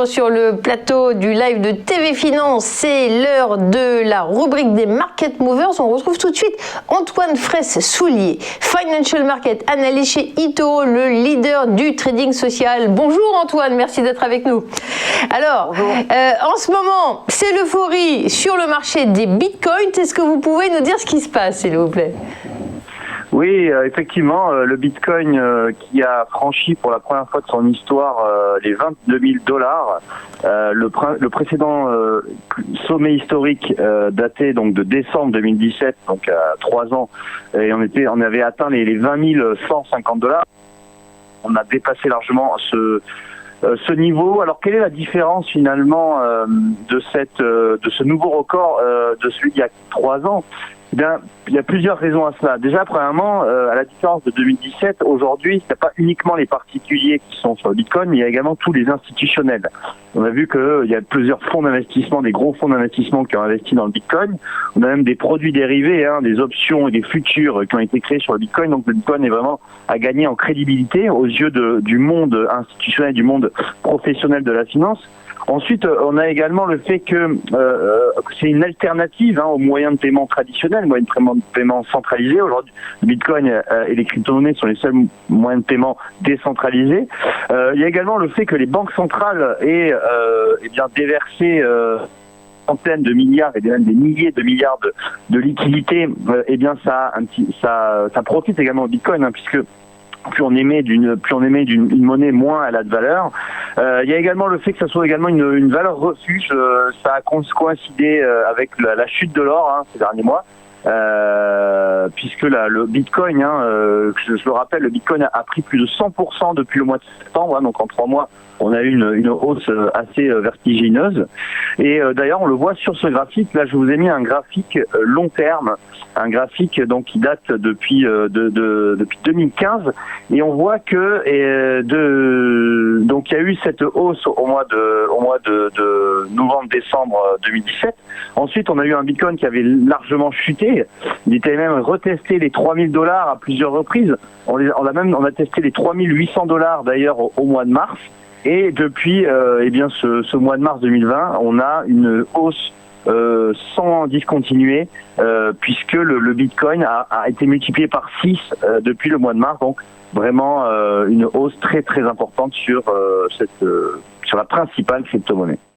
toujours sur le plateau du live de TV Finance. C'est l'heure de la rubrique des Market Movers. On retrouve tout de suite Antoine Fraisse-Soulier, Financial Market Analyst chez Ito, le leader du trading social. Bonjour Antoine, merci d'être avec nous. Alors, en ce moment, c'est l'euphorie sur le marché des bitcoins. Est-ce que vous pouvez nous dire ce qui se passe, s'il vous plaît ? Oui, effectivement, le Bitcoin qui a franchi pour la première fois de son histoire les 22 000 $, le précédent sommet historique daté donc de décembre 2017, donc à 3 ans, et on avait atteint les 20 150 $. On a dépassé largement ce niveau. Alors quelle est la différence finalement de ce nouveau record de celui d'il y a 3 ans ? Eh bien, il y a plusieurs raisons à cela. Déjà, premièrement, à la différence de 2017, aujourd'hui, ce n'est pas uniquement les particuliers qui sont sur le Bitcoin, mais il y a également tous les institutionnels. On a vu qu'il y a plusieurs fonds d'investissement, des gros fonds d'investissement qui ont investi dans le Bitcoin. On a même des produits dérivés, des options et des futurs qui ont été créés sur le Bitcoin. Donc le Bitcoin est vraiment à gagner en crédibilité aux yeux du monde institutionnel, du monde professionnel de la finance. Ensuite, on a également le fait que c'est une alternative aux moyens de paiement traditionnels, moyens de paiement centralisés. Aujourd'hui, le Bitcoin et les crypto-monnaies sont les seuls moyens de paiement décentralisés. Il y a également le fait que les banques centrales aient déversé centaines de milliards et même des milliers de milliards de liquidités. Ça profite également au Bitcoin, puisque plus on émet d'une monnaie, moins elle a de valeur. Il y a également le fait que ça soit également une valeur refuge. Ça a coïncidé avec la chute de l'or ces derniers mois, puisque le Bitcoin, je le rappelle, le Bitcoin a pris plus de 100% depuis le mois de septembre. Donc en 3 mois, on a eu une hausse assez vertigineuse. Et d'ailleurs, on le voit sur ce graphique. Là, je vous ai mis un graphique long terme, un graphique donc qui date depuis 2015, et on voit que donc il y a eu cette hausse au mois de novembre-décembre 2017. Ensuite, on a eu un Bitcoin qui avait largement chuté. Il était même retesté les 3 000 $ à plusieurs reprises. On a testé les 3 800 $ d'ailleurs au mois de mars. Et depuis ce mois de mars 2020, on a une hausse sans discontinuer, puisque le Bitcoin a été multiplié par 6 depuis le mois de mars. Donc vraiment une hausse très très importante sur la principale crypto-monnaie.